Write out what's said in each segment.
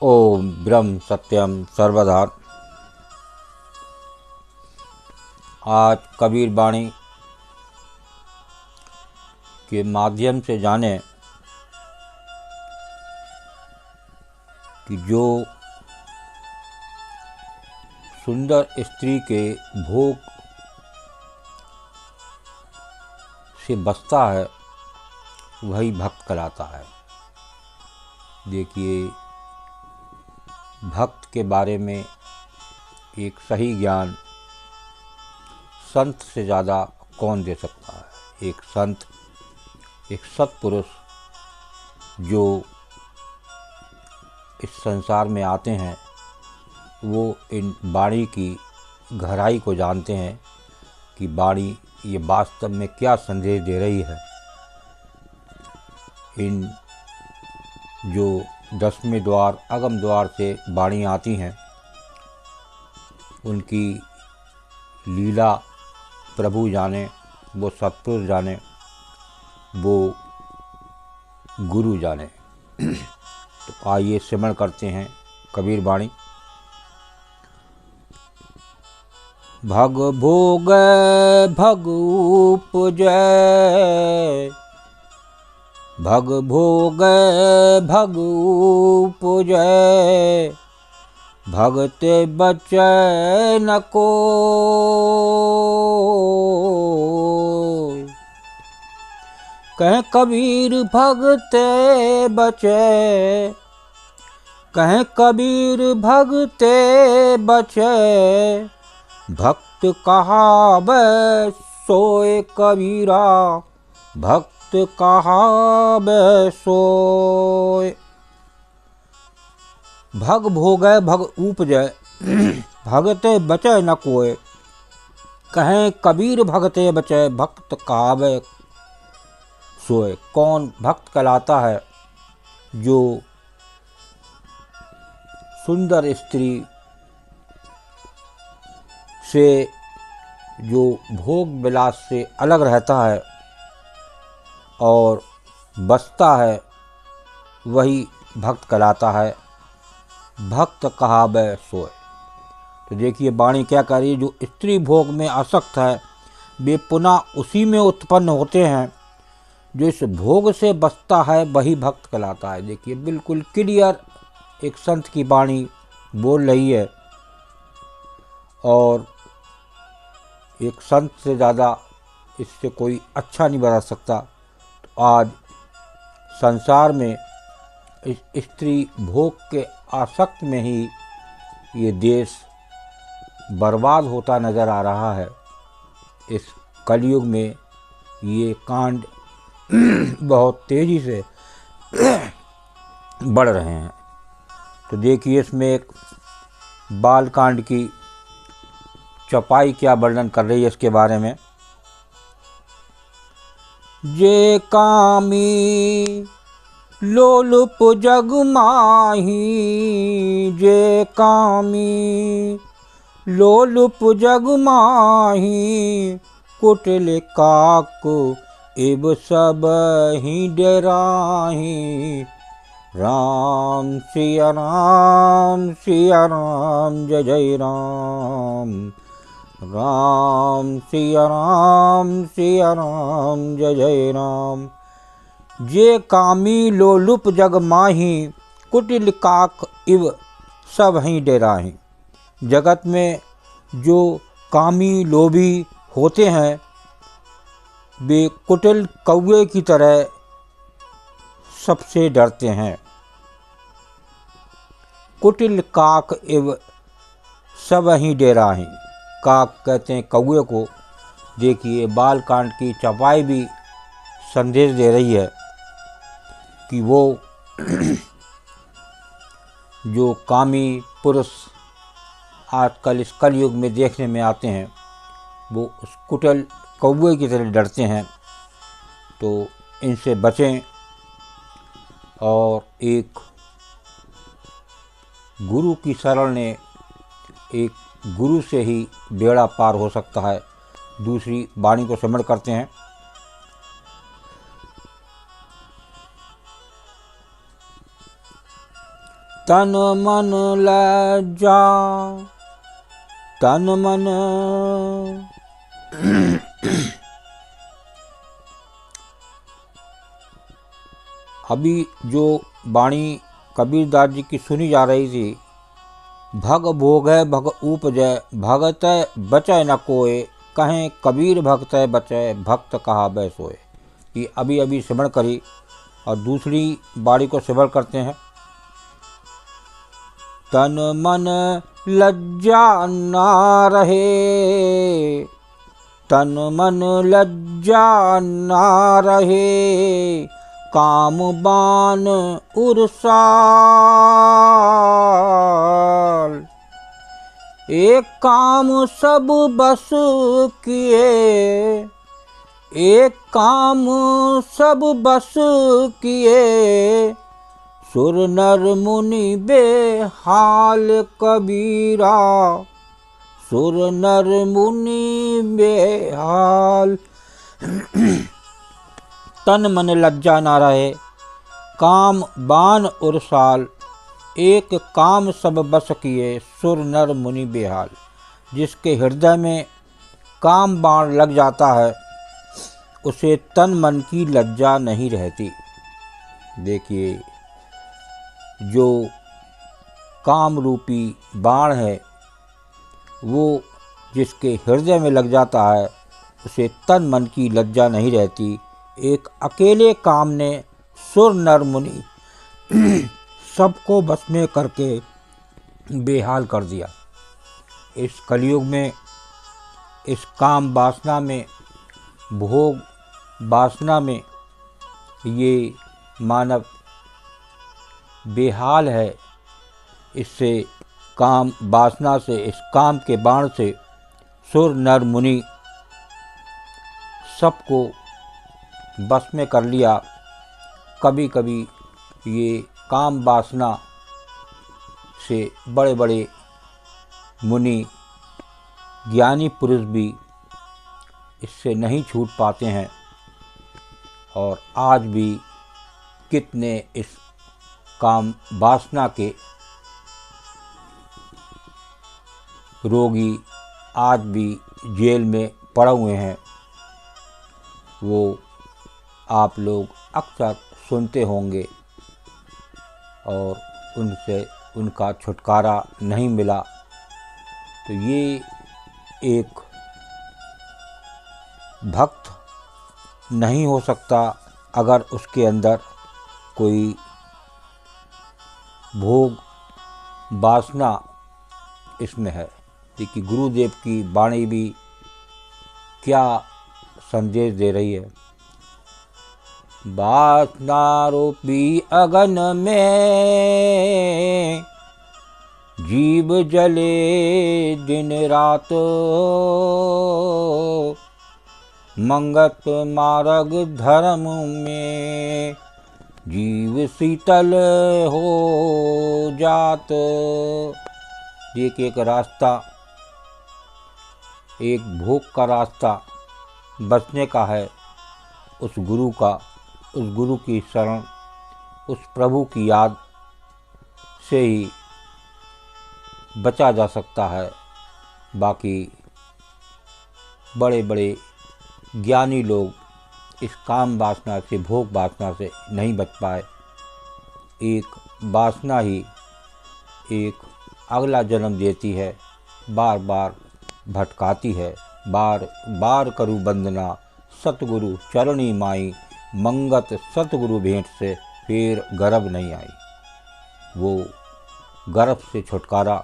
ओम ब्रह्म सत्यम सर्वदा। आज कबीर वाणी के माध्यम से जाने कि जो सुंदर स्त्री के भोग से बचता है वही भक्त कहलाता है। देखिए, भक्त के बारे में एक सही ज्ञान संत से ज़्यादा कौन दे सकता है। एक संत, एक सत्पुरुष जो इस संसार में आते हैं, वो इन वाणी की गहराई को जानते हैं कि वाणी ये वास्तव में क्या संदेश दे रही है। इन जो 10वें द्वार अगम द्वार से वाणी आती हैं, उनकी लीला प्रभु जाने, वो सत्पुरुष जाने, वो गुरु जाने। तो आइए स्मरण करते हैं कबीर वाणी। भग भोग भग उपजय, भग भोग भग उपजय, भगत बचै न कोय। कहें कबीर भगते बचै, कहें कबीर भगते बचै, भक्त कहावै सोय कबीरा, भक्त कहावै सोय। भग भोगै भग उपजय, भगते बचै न कोय। कहें कबीर भगते बचै, भक्त कहावै सोय। कौन भक्त कहलाता है? जो सुंदर स्त्री से, जो भोग विलास से अलग रहता है और बचता है, वही भक्त कहलाता है। भक्त कहावै सोय। तो देखिए वाणी क्या कह रही है। जो स्त्री भोग में आसक्त है, वे पुनः उसी में उत्पन्न होते हैं। जो इस भोग से बचता है वही भक्त कहलाता है। देखिए बिल्कुल क्लियर एक संत की वाणी बोल रही है, और एक संत से ज़्यादा इससे कोई अच्छा नहीं बता सकता। तो आज संसार में इस स्त्री भोग के आसक्त में ही ये देश बर्बाद होता नज़र आ रहा है। इस कलयुग में ये कांड बहुत तेज़ी से बढ़ रहे हैं। तो देखिए इसमें एक बाल कांड की चौपाई क्या वर्णन कर रही है इसके बारे में। जे कामी लोलुप जग माही, जे कामी लोलुप जग माही, कुटिल काक इब सब ही डराही। राम सिया राम, सिया राम, जय जय राम। राम सिया राम, सिया राम, जय जय राम। जे कामी लोलुप जग माही, कुटिल काक इव सब ही डेराही। जगत में जो कामी लोभी होते हैं, वे कुटिल कौवे की तरह सबसे डरते हैं। कुटिल काक इव सब ही डेराही। काक कहते हैं कौवे को। देखिए बालकांड की चौपाई भी संदेश दे रही है कि वो जो कामी पुरुष आजकल इस कलयुग में देखने में आते हैं, वो उस कुटिल कौवे की तरह डरते हैं। तो इनसे बचें, और एक गुरु की शरण ने, एक गुरु से ही बेड़ा पार हो सकता है। दूसरी वाणी को स्मरण करते हैं। तन मन लज्जा तन मन। अभी जो वाणी कबीरदास जी की सुनी जा रही थी, भग भोगै भग उपजय भगत बचय न कोय, कहें कबीर भक्त बचय भक्त कहा बै सोय। ये अभी अभी सिमरण करी और दूसरी बाड़ी को सिमरण करते हैं। तन मन लज्जा ना रहे, तन मन लज्जा ना रहे, काम बान उरसाल। एक काम सब बस किए, एक काम सब बस किए, सुर नर मुनि बेहाल कबीरा, सुर नर मुनि बेहाल। तन मन लज्जा ना रहे, काम बान उरसाल, एक काम सब बस किए, सुर नर मुनि बेहाल। जिसके हृदय में काम बाण लग जाता है, उसे तन मन की लज्जा नहीं रहती। देखिए, जो काम रूपी बाण है, वो जिसके हृदय में लग जाता है, उसे तन मन की लज्जा नहीं रहती। एक अकेले काम ने सुर नर मुनि सबको बस में करके बेहाल कर दिया। इस कलयुग में, इस काम वासना में, भोग वासना में ये मानव बेहाल है। इससे काम वासना से, इस काम के बाण से सुर नर मुनि सबको बस में कर लिया। कभी कभी ये काम वासना से बड़े बड़े मुनि, ज्ञानी पुरुष भी इससे नहीं छूट पाते हैं। और आज भी कितने इस काम वासना के रोगी आज भी जेल में पड़े हुए हैं। वो आप लोग अक्सर सुनते होंगे और उनसे उनका छुटकारा नहीं मिला। तो ये एक भक्त नहीं हो सकता अगर उसके अंदर कोई भोग वासना इसमें है। देखिए, गुरुदेव की वाणी भी क्या संदेश दे रही है। वासना रूपी अगन में जीव जले दिन रात, मंगत मार्ग धर्म में जीव शीतल हो जात। एक रास्ता, एक भोग का रास्ता बचने का है, उस गुरु का, उस गुरु की शरण, उस प्रभु की याद से ही बचा जा सकता है। बाकी बड़े बड़े ज्ञानी लोग इस काम वासना से, भोग वासना से नहीं बच पाए। एक वासना ही एक अगला जन्म देती है, बार बार भटकाती है। बार बार करूँ वंदना सतगुरु चरणी माई, मंगत सतगुरु भेंट से फिर गर्भ नहीं आई। वो गर्भ से छुटकारा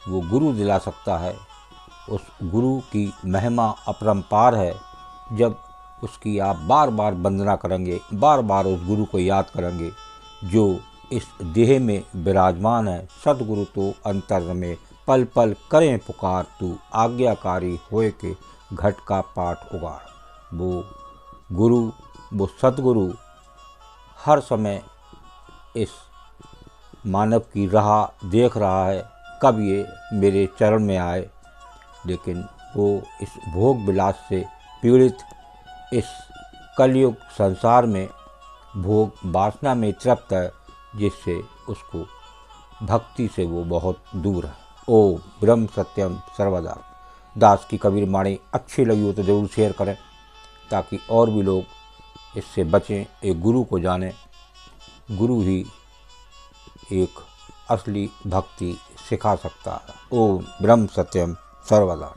वो गुरु दिला सकता है। उस गुरु की महिमा अपरंपार है। जब उसकी आप बार बार वंदना करेंगे, बार बार उस गुरु को याद करेंगे जो इस देह में विराजमान है। सतगुरु तो अंतर में पल पल करें पुकार, तू आज्ञाकारी होए के घट का पाठ उगाड़। वो गुरु, वो सतगुरु हर समय इस मानव की राह देख रहा है, कब ये मेरे चरण में आए। लेकिन वो इस भोग विलास से पीड़ित इस कलयुग संसार में भोग वासना में तृप्त है, जिससे उसको भक्ति से वो बहुत दूर है। ओम ब्रह्म सत्यम सर्वदा। दास की कबीर वाणी अच्छी लगी हो तो ज़रूर शेयर करें ताकि और भी लोग इससे बचें, एक गुरु को जानें। गुरु ही एक असली भक्ति सिखा सकता है। ओम ब्रह्म सत्यम सर्वदा।